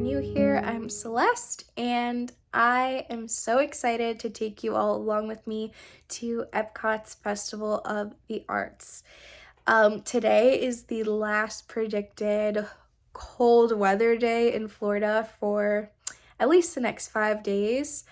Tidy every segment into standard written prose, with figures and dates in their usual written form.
new here, I'm Celeste, and I am so excited to take you all along with me to Epcot's Festival of the Arts. Today is the last predicted cold weather day in Florida for at least the next 5 days.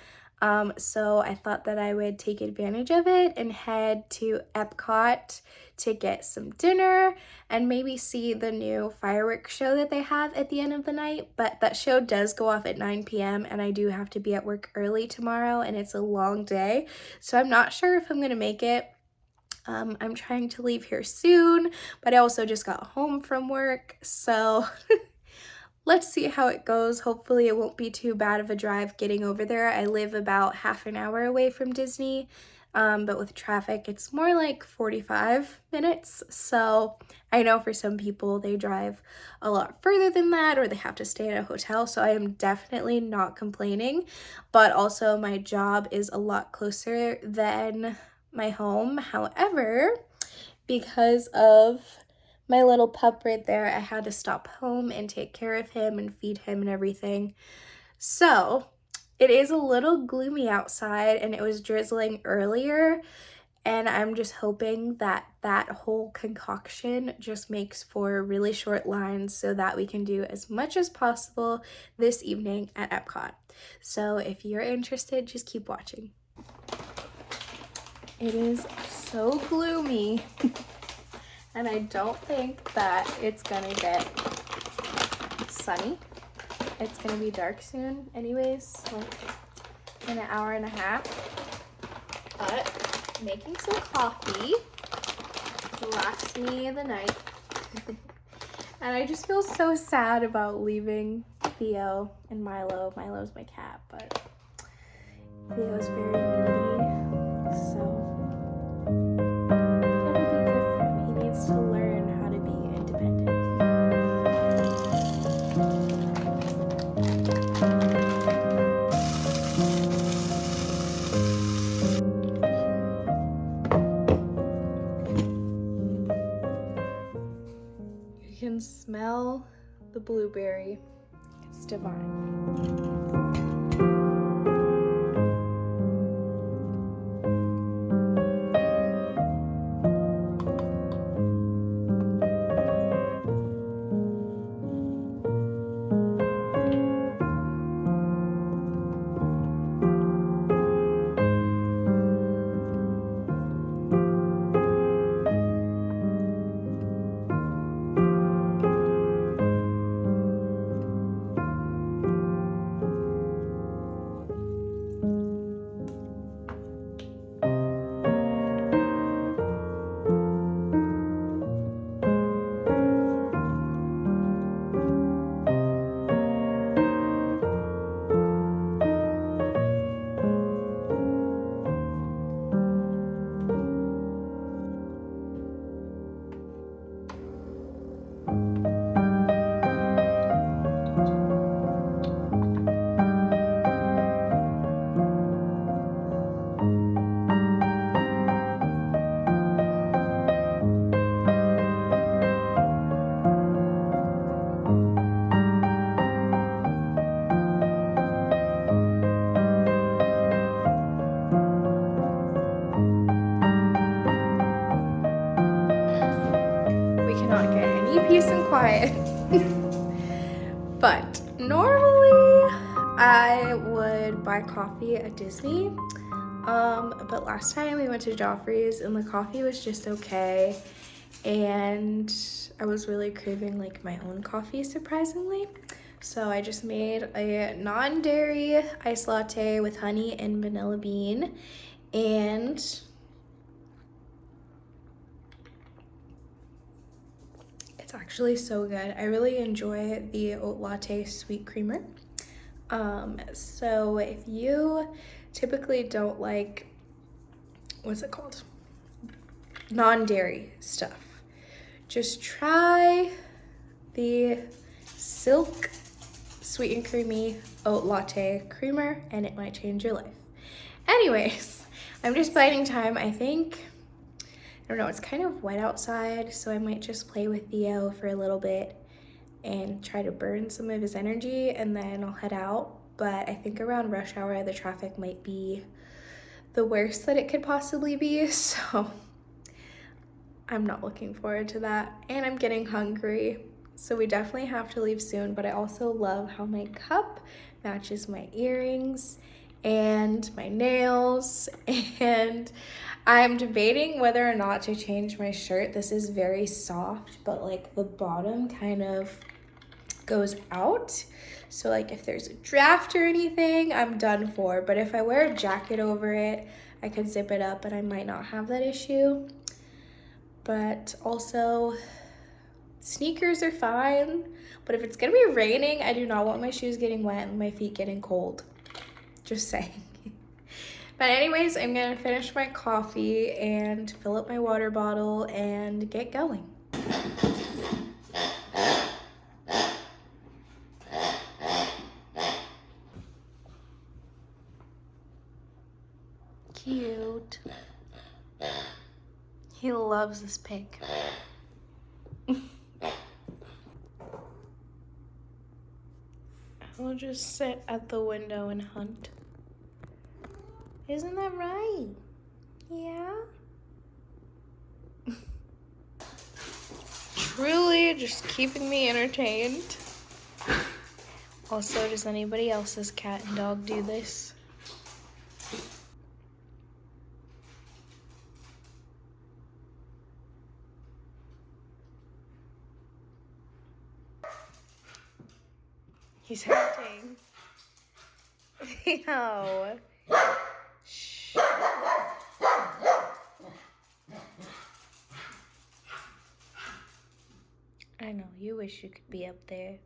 So I thought that I would take advantage of it and head to Epcot to get some dinner and maybe see the new fireworks show that they have at the end of the night. But that show does go off at 9 p.m. and I do have to be at work early tomorrow and it's a long day. So I'm not sure if I'm gonna make it. I'm trying to leave here soon, but I also just got home from work, so let's see how it goes. Hopefully it won't be too bad of a drive getting over there. I live about half an hour away from Disney, but with traffic, it's more like 45 minutes. So I know for some people they drive a lot further than that or they have to stay in a hotel. So I am definitely not complaining, but also my job is a lot closer than my home. However, because of my little pup right there, I had to stop home and take care of him and feed him and everything. So it is a little gloomy outside and it was drizzling earlier, and I'm just hoping that that whole concoction just makes for really short lines so that we can do as much as possible this evening at Epcot. So if you're interested, just keep watching. It is so gloomy and I don't think that it's gonna get sunny. It's gonna be dark soon anyways, so in an hour and a half. But making some coffee to last me the night. And I just feel so sad about leaving Theo and Milo. Milo's my cat, but Theo's very needy, so it'll be good for him. He needs to learn how to be independent. You can smell the blueberry. It's divine. Not get any peace and quiet. But normally I would buy coffee at Disney, but last time we went to Joffrey's and the coffee was just okay, and I was really craving like my own coffee, surprisingly. So I just made a non-dairy iced latte with honey and vanilla bean, and it's actually so good. I really enjoy the oat latte sweet creamer. So if you typically don't like, what's it called? Non-dairy stuff, just try the Silk Sweet and Creamy Oat Latte Creamer and it might change your life. Anyways, I'm just biding time. I think, I don't know, it's kind of wet outside, so I might just play with Theo for a little bit and try to burn some of his energy, and then I'll head out. But I think around rush hour, the traffic might be the worst that it could possibly be, so I'm not looking forward to that. And I'm getting hungry, so we definitely have to leave soon. But I also love how my cup matches my earrings and my nails, and I'm debating whether or not to change my shirt. This is very soft, but like the bottom kind of goes out. So like if there's a draft or anything, I'm done for. But if I wear a jacket over it, I could zip it up and I might not have that issue. But also, sneakers are fine. But if it's gonna be raining, I do not want my shoes getting wet and my feet getting cold. Just saying. But anyways, I'm gonna finish my coffee and fill up my water bottle and get going. Cute. He loves this pig. I'll just sit at the window and hunt. Isn't that right? Yeah? Truly just keeping me entertained. Also, does anybody else's cat and dog do this? He's hunting. No. Shh. I know, you wish you could be up there.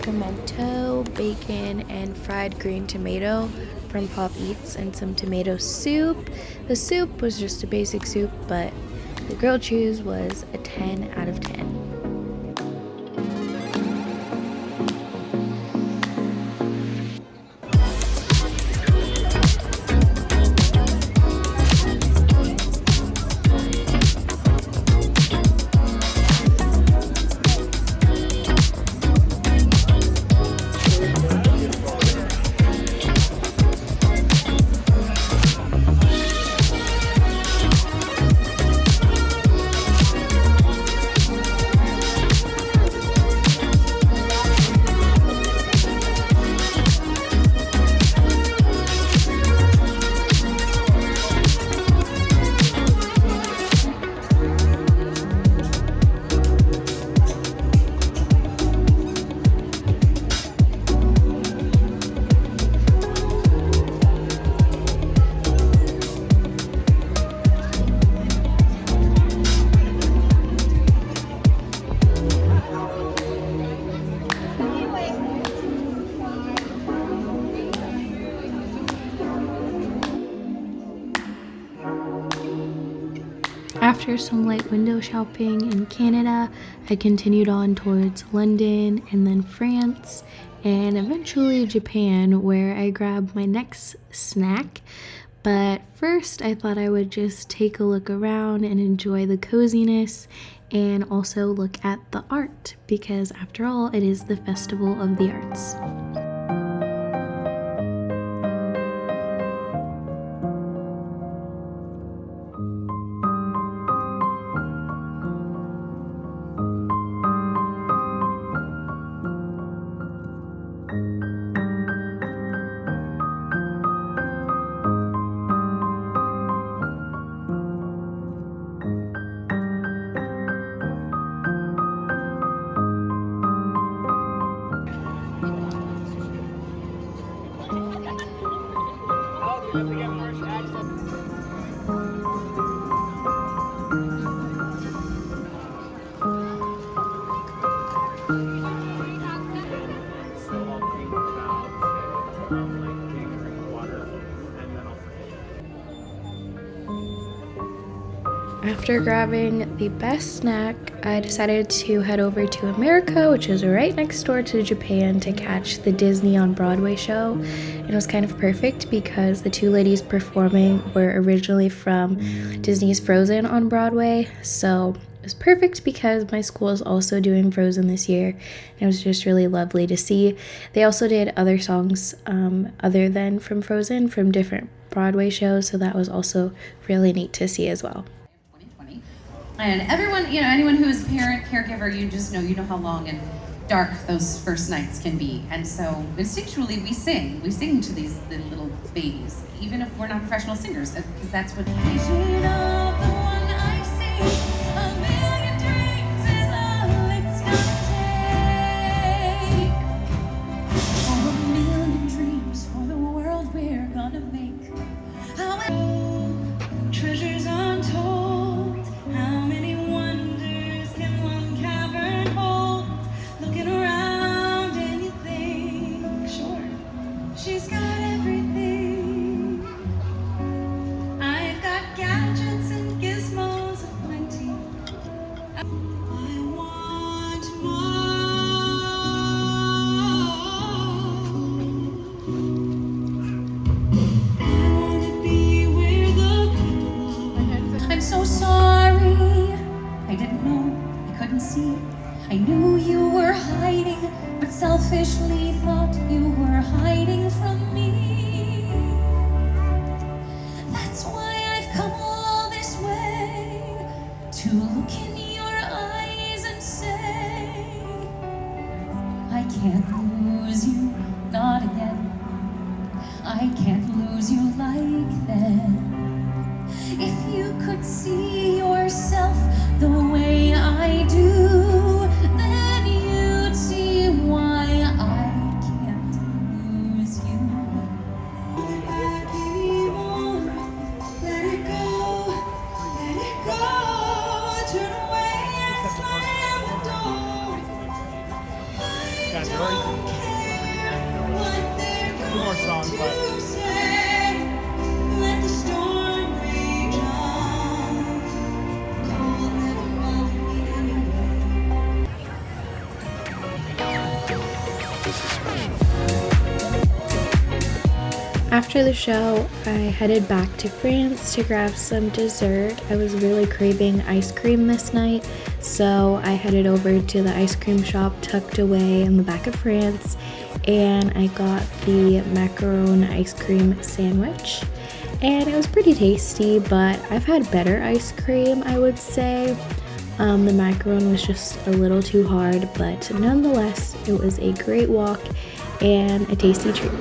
Pimento, bacon, and fried green tomato from Pop Eats, and some tomato soup. The soup was just a basic soup, but the grilled cheese was a 10 out of 10. After some light window shopping in Canada, I continued on towards London and then France and eventually Japan, where I grabbed my next snack. But first I thought I would just take a look around and enjoy the coziness and also look at the art, because after all, it is the Festival of the Arts. After grabbing the best snack, I decided to head over to America, which is right next door to Japan, to catch the Disney on Broadway show. And it was kind of perfect because the two ladies performing were originally from Disney's Frozen on Broadway. So it was perfect because my school is also doing Frozen this year. And it was just really lovely to see. They also did other songs other than from Frozen from different Broadway shows. So that was also really neat to see as well. And everyone, anyone who is a parent, caregiver, you know how long and dark those first nights can be. And so instinctually we sing to these little babies, even if we're not professional singers, because that's what treasures untold. How many wonders can one cavern hold? Looking around and you think, sure, she's got everything. I've got gadgets and gizmos aplenty. I want more. I wanna be where the I'm so sorry. I didn't know, I couldn't see. I knew you were hiding, but selfishly thought you were hiding from me. That's why I've come all this way, to look in your eyes and say, I can't lose you, not again. I can't lose you like that. If you could see yourself the way I do, then you'd see why I can't lose you. Let it go, turn away and slam the door. I don't care what they're going to say. Let the storm rage on. Cold never bothered me anyway. After the show, I headed back to France to grab some dessert. I was really craving ice cream this night, so I headed over to the ice cream shop tucked away in the back of France, and I got the macaron ice cream sandwich. And it was pretty tasty, but I've had better ice cream, I would say. The macaron was just a little too hard, but nonetheless, it was a great walk and a tasty treat.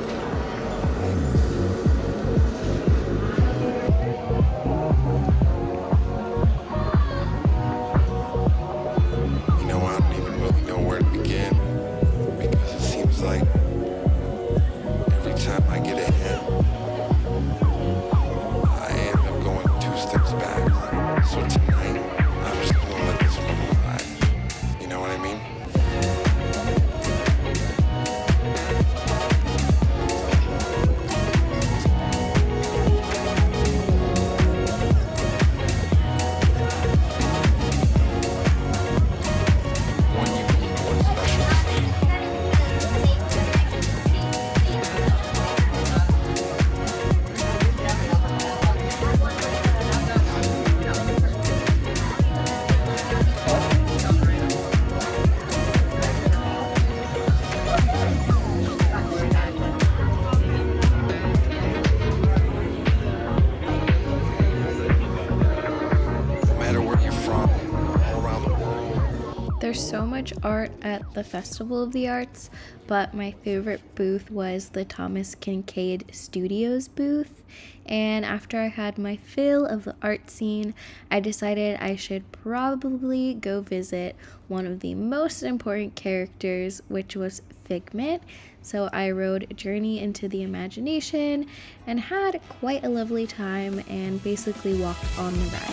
There's so much art at the Festival of the Arts, but my favorite booth was the Thomas Kincaid Studios booth. And after I had my fill of the art scene, I decided I should probably go visit one of the most important characters, which was Figment, So I rode Journey into the Imagination and had quite a lovely time and basically walked on the ride.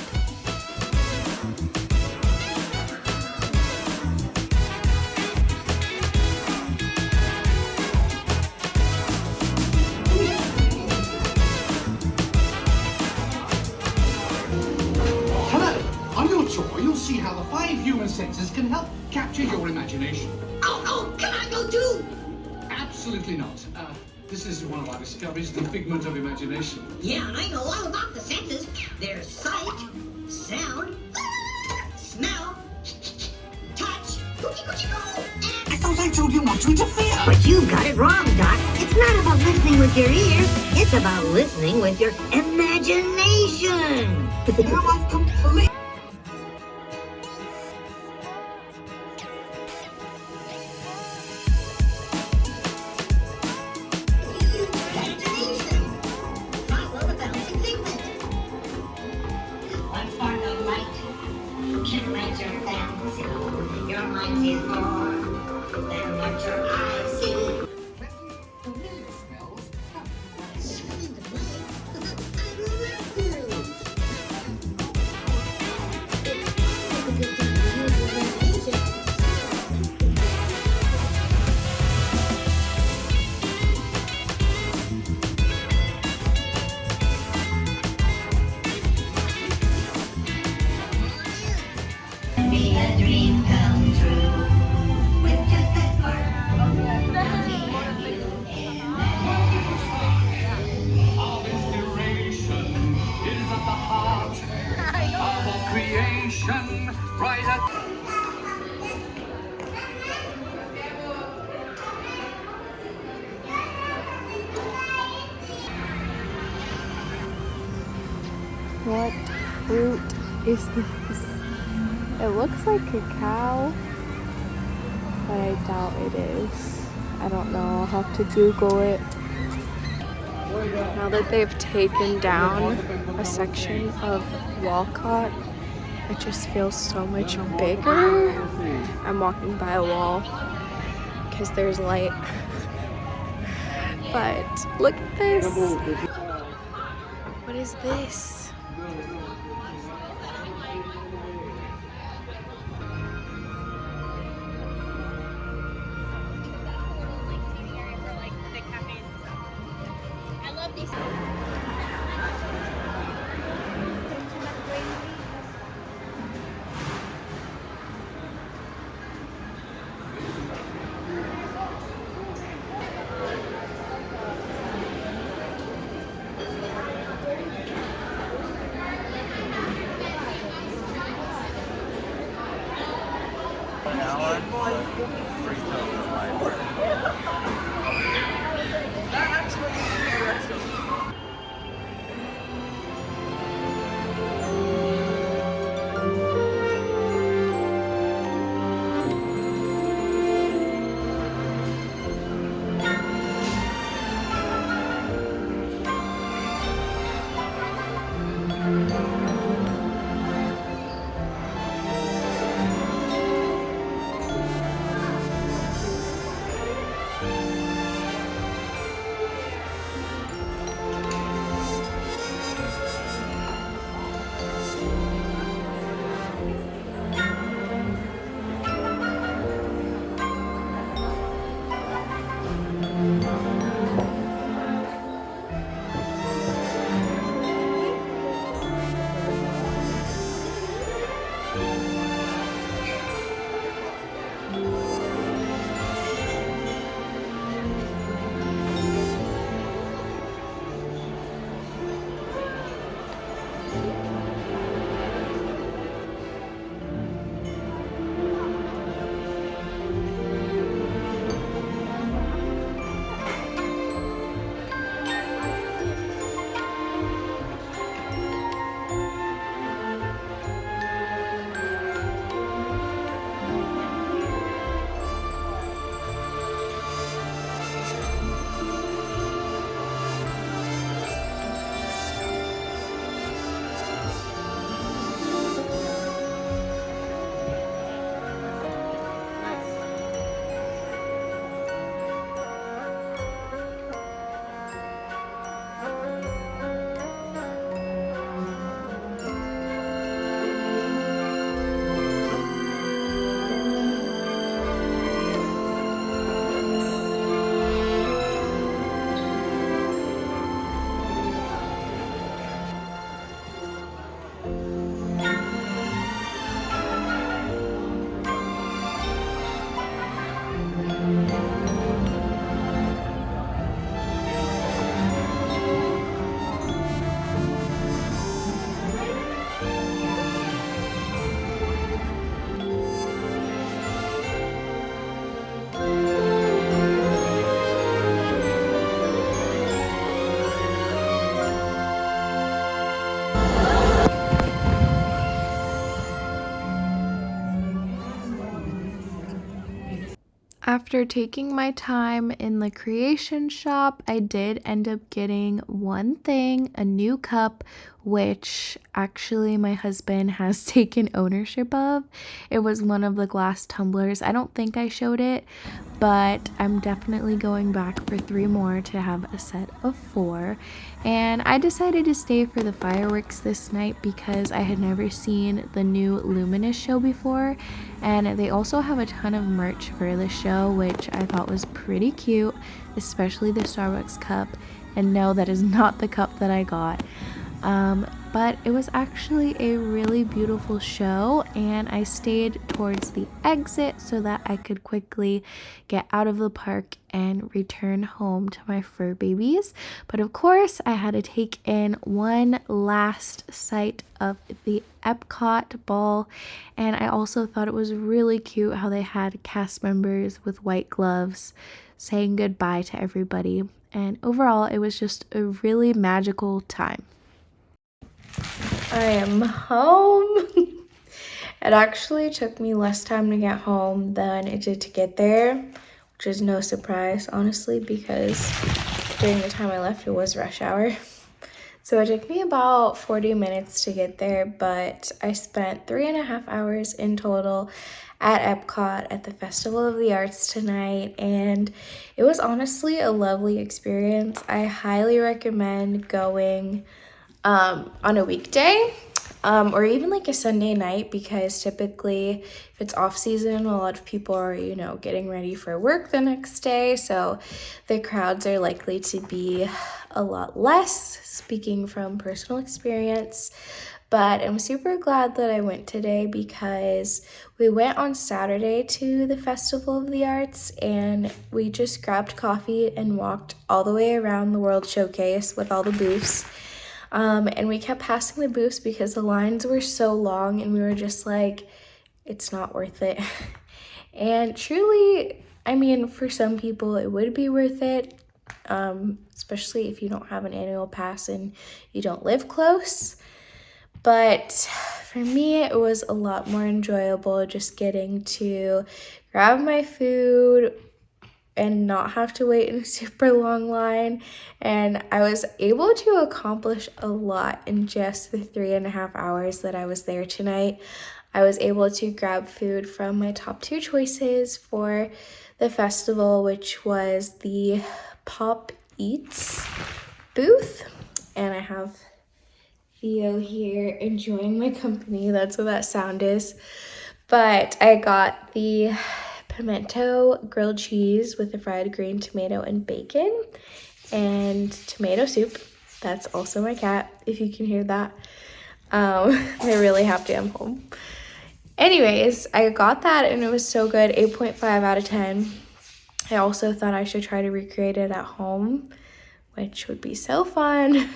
You'll see how the 5 human senses can help capture your imagination. Oh, can I go too? Absolutely not. This is one of our discoveries, the figment of imagination. Yeah, and I know all about the senses. There's sight, sound, smell, touch, I thought I told you not to interfere. But you got it wrong, Doc. It's not about listening with your ears. It's about listening with your imagination. Now I've completely... Your mind sees more than what your eyes see. Familiar smells. Something to play. I love you. Be a dream come true with just that part. All inspiration is at the heart of all creation, right at What fruit is this? It looks like cacao, but I doubt it is. I don't know, I'll have to Google it. Now that they've taken down a section of Walcott, it just feels so much bigger. I'm walking by a wall because there's light. But look at this. What is this? After taking my time in the creation shop, I did end up getting one thing, a new cup, which actually my husband has taken ownership of. It was one of the glass tumblers. I don't think I showed it, but I'm definitely going back for 3 more to have a set of 4. And I decided to stay for the fireworks this night because I had never seen the new Luminous show before, and they also have a ton of merch for the show, which I thought was pretty cute, especially the Starbucks cup. And no, that is not the cup that I got. But it was actually a really beautiful show, and I stayed towards the exit so that I could quickly get out of the park and return home to my fur babies. But of course, I had to take in one last sight of the Epcot ball, and I also thought it was really cute how they had cast members with white gloves saying goodbye to everybody. And overall, it was just a really magical time. I am home. It actually took me less time to get home than it did to get there, which is no surprise, honestly, because during the time I left, it was rush hour. So it took me about 40 minutes to get there, but I spent 3.5 hours in total at Epcot at the Festival of the Arts tonight, and it was honestly a lovely experience. I highly recommend going on a weekday or even like a Sunday night, because typically if it's off season, a lot of people are, getting ready for work the next day, so the crowds are likely to be a lot less, speaking from personal experience. But I'm super glad that I went today because we went on Saturday to the Festival of the Arts, and we just grabbed coffee and walked all the way around the World Showcase with all the booths. And we kept passing the booths because the lines were so long, and we were just like, it's not worth it. And truly, I mean, for some people it would be worth it, especially if you don't have an annual pass and you don't live close. But for me, it was a lot more enjoyable just getting to grab my food and not have to wait in a super long line. And I was able to accomplish a lot in just the 3.5 hours that I was there tonight. I was able to grab food from my top 2 choices for the festival, which was the Pop Eats booth. And I have Theo here enjoying my company. That's what that sound is. But I got the pimento grilled cheese with the fried green tomato and bacon, and tomato soup. That's also my cat, if you can hear that. They're really happy I'm home. Anyways, I got that and it was so good. 8.5 out of 10. I also thought I should try to recreate it at home, which would be so fun.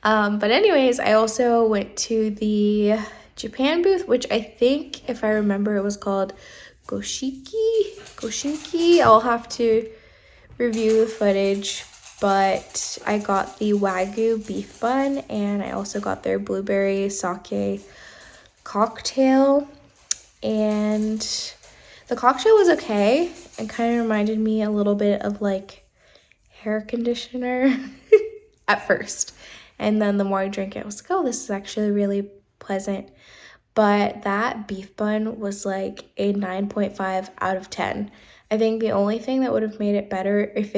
But anyways, I also went to the Japan booth, which I think, if I remember, it was called Goshinki. I'll have to review the footage, but I got the Wagyu beef bun, and I also got their blueberry sake cocktail, and the cocktail was okay. It kind of reminded me a little bit of like hair conditioner at first, and then the more I drank it, I was like, oh, this is actually really pleasant. But that beef bun was like a 9.5 out of 10. I think the only thing that would have made it better if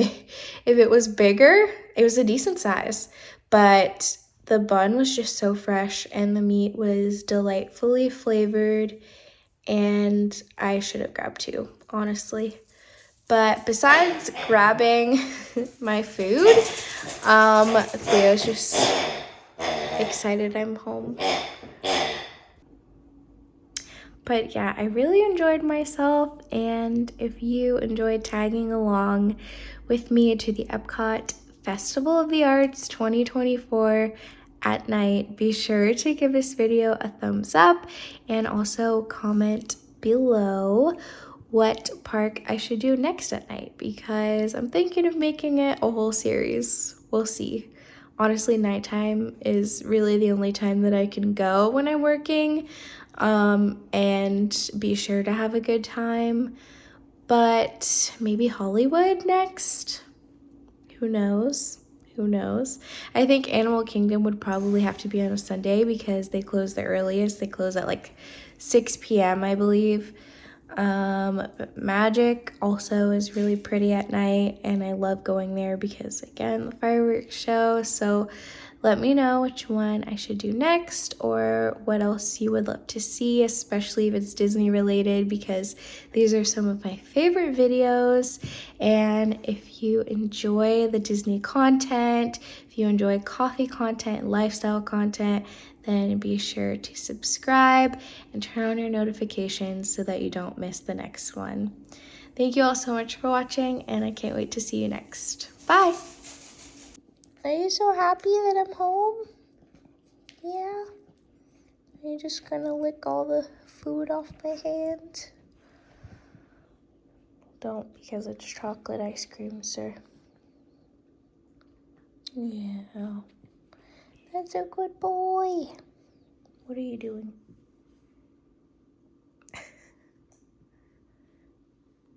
it was bigger, it was a decent size, but the bun was just so fresh and the meat was delightfully flavored, and I should have grabbed 2, honestly. But besides grabbing my food, Theo's just excited I'm home. But yeah, I really enjoyed myself, and if you enjoyed tagging along with me to the Epcot Festival of the Arts 2024 at night, be sure to give this video a thumbs up and also comment below what park I should do next at night, because I'm thinking of making it a whole series. We'll see. Honestly, nighttime is really the only time that I can go when I'm working, and be sure to have a good time. but maybe Hollywood next. Who knows? Who knows? I think Animal Kingdom would probably have to be on a Sunday because they close the earliest. They close at like 6 p.m., I believe. But Magic also is really pretty at night, and I love going there because, again, the fireworks show. So let me know which one I should do next or what else you would love to see, especially if it's Disney related, because these are some of my favorite videos. And if you enjoy the Disney content, if you enjoy coffee content, lifestyle content, then be sure to subscribe and turn on your notifications so that you don't miss the next one. Thank you all so much for watching, and I can't wait to see you next. Bye! Are you so happy that I'm home? Yeah? Are you just gonna lick all the food off my hand? Don't, because it's chocolate ice cream, sir. Yeah. That's a good boy. What are you doing?